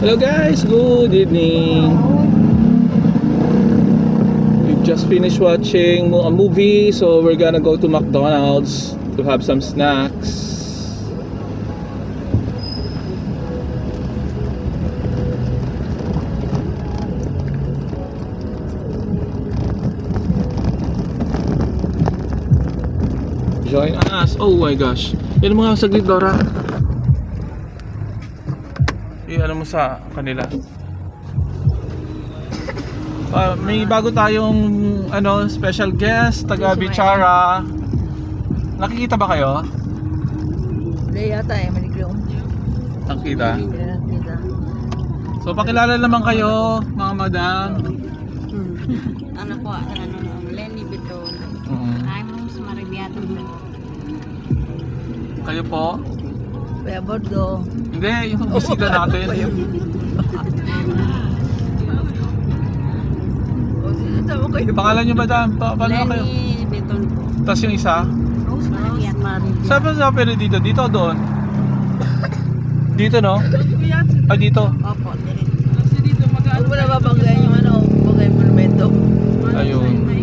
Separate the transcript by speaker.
Speaker 1: Hello guys, good evening. We've just finished watching a movie, so we're gonna go to McDonald's to have some snacks. Join us. Oh my gosh. Yan mga saglit, Dora. Ano mo sa kanila? May bago tayong special guest, taga Bichara. Nakikita ba kayo?
Speaker 2: Hindi yata maliglo.
Speaker 1: Nakikita? So pakilala naman kayo, mga madam.
Speaker 3: Ano po, Lenny Beton. I'm Rose Maribiato.
Speaker 1: Kayo po?
Speaker 2: Kuya Borgo.
Speaker 1: Hindi, yung bisita natin.
Speaker 2: Tama kayo.
Speaker 1: Pangalan nyo madam? Paano kayo?
Speaker 3: Lenny Beton po.
Speaker 1: Tapos yung isa?
Speaker 3: Rose Maribiato.
Speaker 1: Saan sa pero dito? Dito o doon? Dito no? Ah, dito.
Speaker 3: Opo, diretso.
Speaker 2: Huwag mo na babanggain yung bagay monumento.
Speaker 1: Ayun.